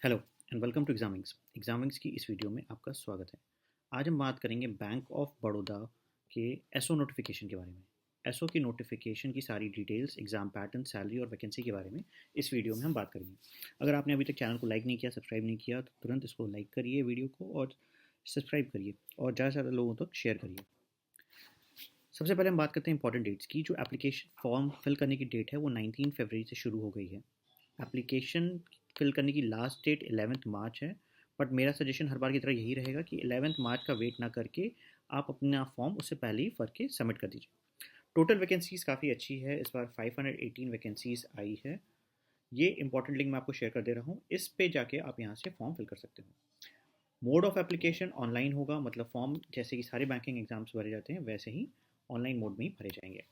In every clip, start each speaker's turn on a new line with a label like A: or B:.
A: Hello and welcome to एग्जामिंग्स की इस video में आपका स्वागत है। आज हम बात करेंगे बैंक ऑफ बड़ौदा के एसओ नोटिफिकेशन के बारे में। एसओ की नोटिफिकेशन की सारी डिटेल्स, एग्जाम पैटर्न, सैलरी और वैकेंसी के बारे में इस वीडियो में हम बात करेंगे। अगर आपने अभी तक चैनल को लाइक नहीं किया, सब्सक्राइब नहीं किया, तो तुरंत इसको लाइक करिए वीडियो को और सब्सक्राइब करिए और ज़्यादा से ज़्यादा लोगों तक शेयर करिए। सबसे पहले हम बात करते हैं इंपॉर्टेंट डेट्स की। जो एप्लीकेशन फॉर्म फिल करने की डेट है वो 19 फरवरी से शुरू हो गई है। एप्लीकेशन फिल करने की लास्ट डेट 11 मार्च है, बट मेरा सजेशन हर बार की तरह यही रहेगा कि 11 मार्च का वेट ना करके आप अपना फॉर्म उससे पहले ही भर के सबमिट कर दीजिए। टोटल वैकेंसीज काफ़ी अच्छी है, इस बार 518 वैकेंसीज आई है। ये इंपॉर्टेंट लिंक मैं आपको शेयर कर दे रहा हूँ, इस पे जाके आप यहाँ से फॉर्म फिल कर सकते हो। मोड ऑफ एप्लीकेशन ऑनलाइन होगा, मतलब फॉर्म जैसे कि सारे बैंकिंग एग्जाम्स भरे जाते हैं वैसे ही ऑनलाइन मोड में ही भरे जाएंगे।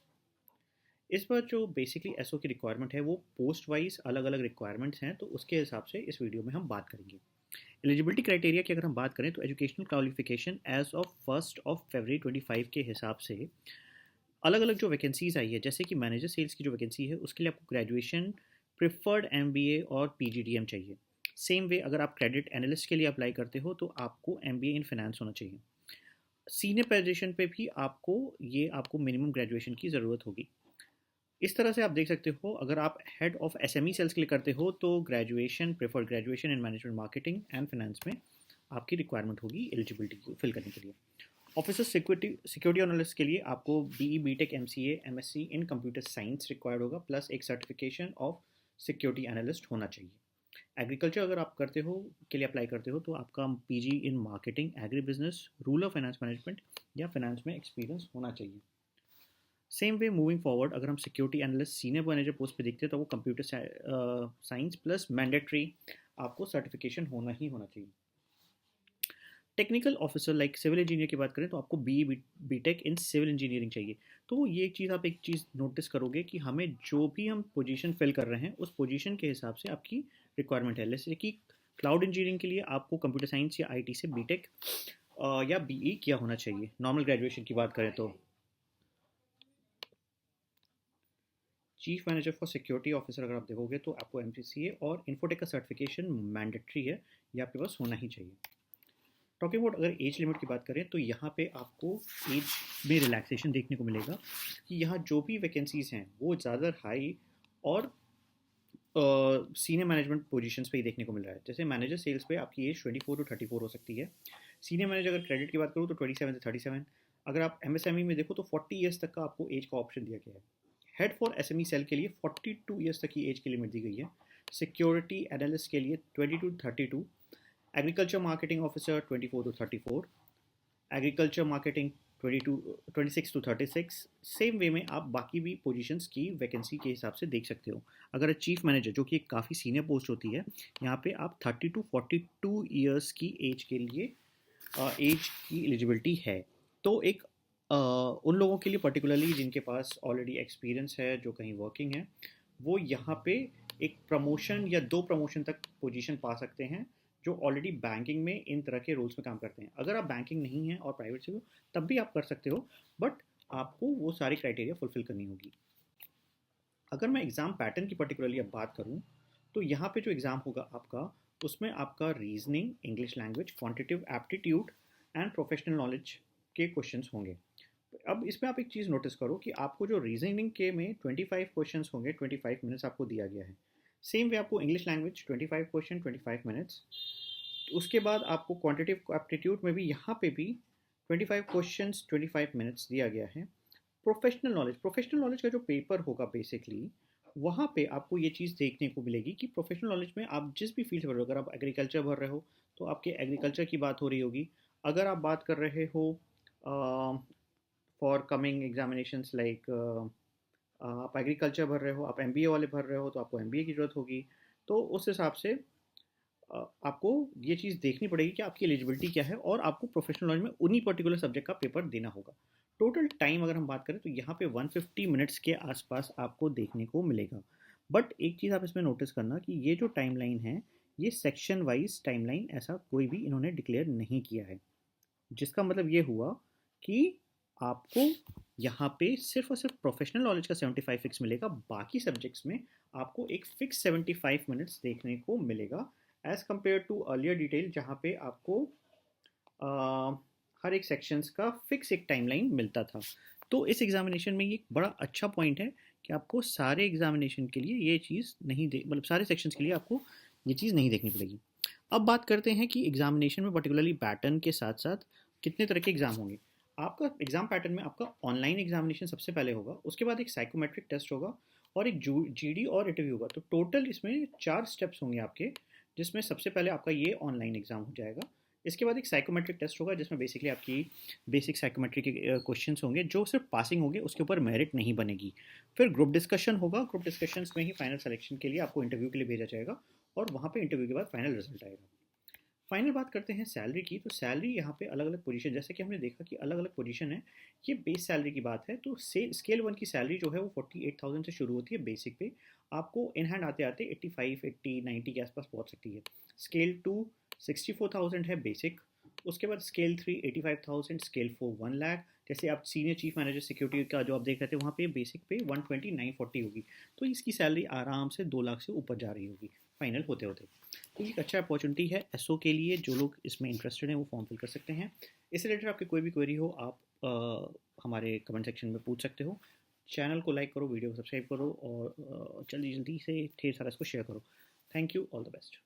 A: इस पर जो बेसिकली एसओ की रिक्वायरमेंट है वो पोस्ट वाइज अलग अलग रिक्वायरमेंट्स हैं, तो उसके हिसाब से इस वीडियो में हम बात करेंगे। एलिजिबिलिटी क्राइटेरिया की अगर हम बात करें तो एजुकेशनल क्वालिफिकेशन एज ऑफ 1 फरवरी 25 के हिसाब से अलग अलग जो वैकेंसीज आई है, जैसे कि मैनेजर सेल्स की जो वैकेंसी है उसके लिए आपको ग्रेजुएशन, प्रिफर्ड एमबीए और पीजीडीएम चाहिए। सेम वे अगर आप क्रेडिट एनालिस्ट के लिए अप्लाई करते हो तो आपको एमबीए इन फाइनेंस होना चाहिए। सीनियर पोजीशन पे भी आपको मिनिमम ग्रेजुएशन की ज़रूरत होगी। इस तरह से आप देख सकते हो, अगर आप हेड ऑफ एसएमई सेल्स के लिए करते हो तो graduation, preferred graduation in management, marketing and finance में आपकी रिक्वायरमेंट होगी एलिजिबिलिटी को फिल करने के लिए। ऑफिसर सिक्योरिटी एनालिस्ट के लिए आपको BE, BTech, MCA, MSc in computer science required होगा, प्लस एक सर्टिफिकेशन ऑफ सिक्योरिटी एनालिस्ट होना चाहिए। एग्रीकल्चर अगर आप करते हो के लिए अप्लाई करते हो तो आपका PG in marketing, agri business, rural finance management या फाइनेंस में एक्सपीरियंस होना चाहिए। सेम वे मूविंग फॉरवर्ड, अगर हम security analyst senior manager post पे देखते हैं तो वो कंप्यूटर साइंस प्लस मैंडेटरी आपको सर्टिफिकेशन होना ही होना चाहिए। Technical officer like civil engineer की बात करें तो आपको बीटेक इन सिविल इंजीनियरिंग चाहिए। तो ये एक चीज़ नोटिस करोगे कि हमें जो भी हम पोजीशन फिल कर रहे हैं उस पोजीशन के हिसाब से आपकी रिक्वायरमेंट है। जैसे कि क्लाउड इंजीनियरिंग के लिए आपको कंप्यूटर साइंस या आईटी से बीटेक या बीई किया होना चाहिए। नॉर्मल ग्रेजुएशन की बात करें तो chief manager for security officer अगर आप देखोगे तो आपको एमसीसीए और इन्फोटेक का सर्टिफिकेशन मैंडेटरी है, ये आपके पास होना ही चाहिए। टॉकिंग अबाउट अगर एज लिमिट की बात करें तो यहाँ पे आपको एज में रिलैक्सेशन देखने को मिलेगा कि यहाँ जो भी वैकेंसीज हैं वो ज़्यादा हाई और सीनियर मैनेजमेंट पोजीशंस पे ही देखने को मिल रहा है। जैसे मैनेजर सेल्स पे आपकी एज 24 टू 34 हो सकती है। सीनियर मैनेजर अगर क्रेडिट की बात करूँ तो 27 से 37। अगर आप एमएसएमई में देखो तो 40 ईयर्स तक का आपको एज का ऑप्शन दिया गया है। हेड फॉर एसएमई सेल के लिए 42 ईयर्स तक की एज की लिमिट दी गई है। सिक्योरिटी एनालिस्ट के लिए 22 to 32। Agriculture marketing officer 24 to 34। Agriculture marketing 26 to 36। Same way में आप बाकी भी पोजीशंस की वैकेंसी के हिसाब से देख सकते हो। अगर चीफ मैनेजर जो कि एक काफ़ी सीनियर पोस्ट होती है, यहाँ पे आप 30 टू 42 ईयर्स की एज के लिए एज की एलिजिबिलिटी है। तो एक उन लोगों के लिए पर्टिकुलरली जिनके पास ऑलरेडी एक्सपीरियंस है, जो कहीं वर्किंग है, वो यहाँ पे एक प्रमोशन या 2 प्रमोशन तक पोजीशन पा सकते हैं, जो ऑलरेडी बैंकिंग में इन तरह के रोल्स में काम करते हैं। अगर आप बैंकिंग नहीं हैं और प्राइवेट से हो तब भी आप कर सकते हो, बट आपको वो सारी क्राइटेरिया फुलफिल करनी होगी। अगर मैं एग्ज़ाम पैटर्न की पर्टिकुलरली अब बात करूँ तो यहाँ पे जो एग्ज़ाम होगा आपका, उसमें आपका reasoning, English language, quantitative aptitude and professional knowledge के क्वेश्चंस होंगे। अब इसमें आप एक चीज़ नोटिस करो कि आपको जो रीजनिंग के में 25 क्वेश्चंस होंगे, 25 मिनट्स आपको दिया गया है। सेम वे आपको इंग्लिश लैंग्वेज 25 क्वेश्चन, 25 मिनट्स। उसके बाद आपको क्वांटिटेटिव एप्टीट्यूड में भी यहाँ पे भी 25 क्वेश्चंस, 25 मिनट्स दिया गया है। प्रोफेशनल नॉलेज का जो पेपर होगा बेसिकली, वहाँ पे आपको ये चीज़ देखने को मिलेगी कि प्रोफेशनल नॉलेज में आप जिस भी फील्ड भर रहे हो, अगर आप एग्रीकल्चर भर रहे हो तो आपके एग्रीकल्चर की बात हो रही होगी। अगर आप बात कर रहे हो फॉर कमिंग एग्जामिनेशंस लाइक आप एग्रीकल्चर भर रहे हो, आप एमबीए वाले भर रहे हो तो आपको एमबीए की ज़रूरत होगी। तो उस हिसाब से आपको ये चीज़ देखनी पड़ेगी कि आपकी एलिजिबिलिटी क्या है और आपको प्रोफेशनल नॉलेज में उन्हीं पर्टिकुलर सब्जेक्ट का पेपर देना होगा। टोटल टाइम अगर हम बात करें तो यहाँ पे 150 मिनट्स के आसपास आपको देखने को मिलेगा। बट एक चीज़ आप इसमें नोटिस करना कि ये जो टाइमलाइन है, ये सेक्शन वाइज टाइमलाइन ऐसा कोई भी इन्होंने डिक्लेयर नहीं किया है, जिसका मतलब ये हुआ कि आपको यहाँ पे सिर्फ और सिर्फ प्रोफेशनल नॉलेज का 75 फिक्स मिलेगा, बाकी सब्जेक्ट्स में आपको एक फिक्स 75 मिनट्स देखने को मिलेगा as compared to earlier detail जहाँ पे आपको हर एक सेक्शंस का फिक्स एक टाइमलाइन मिलता था। तो इस एग्जामिनेशन में ये एक बड़ा अच्छा पॉइंट है कि आपको सारे एग्जामिनेशन के लिए ये चीज़ नहीं दे मतलब सारे सेक्शंस के लिए आपको ये चीज़ नहीं देखनी पड़ेगी। अब बात करते हैं कि एग्जामिनेशन में पर्टिकुलरली पैटर्न के साथ साथ कितने तरह के एग्ज़ाम होंगे। आपका एग्ज़ाम पैटर्न में आपका ऑनलाइन एग्जामिनेशन सबसे पहले होगा, उसके बाद एक साइकोमेट्रिक टेस्ट होगा और एक जीडी और इंटरव्यू होगा। तो टोटल इसमें 4 स्टेप्स होंगे आपके, जिसमें सबसे पहले आपका ये ऑनलाइन एग्ज़ाम हो जाएगा। इसके बाद एक साइकोमेट्रिक टेस्ट होगा जिसमें बेसिकली आपकी बेसिक साइकोमेट्रिक के क्वेश्चंस होंगे जो सिर्फ पासिंग होंगे, उसके ऊपर मेरिट नहीं बनेगी। फिर ग्रुप डिस्कशन होगा, ग्रुप डिस्कशंस में ही फाइनल सिलेक्शन के लिए आपको इंटरव्यू के लिए भेजा जाएगा और वहाँ पे इंटरव्यू के बाद फाइनल रिजल्ट आएगा। फाइनल बात करते हैं सैलरी की। तो सैलरी यहाँ पे अलग अलग पोजीशन, जैसे कि हमने देखा कि अलग अलग पोजीशन है। ये बेस सैलरी की बात है तो स्केल 1 की सैलरी जो है वो 48,000 से शुरू होती है बेसिक पे, आपको इन हैंड आते आते 85, 80, 90 के आसपास पहुँच सकती है। स्केल 2 64,000 है बेसिक, उसके बाद स्केल 3 85,000, स्केल 4 1 लाख। जैसे आप सीनियर चीफ मैनेजर सिक्योरिटी का जो आप देख रहे थे वहाँ पे बेसिक पे 120 940 होगी, तो इसकी सैलरी आराम से 2 लाख से ऊपर जा रही होगी फाइनल होते होते। तो ये एक अच्छा अपॉर्चुनिटी है एसओ के लिए। जो लोग इसमें इंटरेस्टेड हैं वो फॉर्म फिल कर सकते हैं। इस रिलेटेड आपकी कोई भी क्वेरी हो आप हमारे कमेंट सेक्शन में पूछ सकते हो। चैनल को लाइक करो, वीडियो को सब्सक्राइब करो और जल्दी जल्दी से ढेर सारा इसको शेयर करो। Thank you, all the best.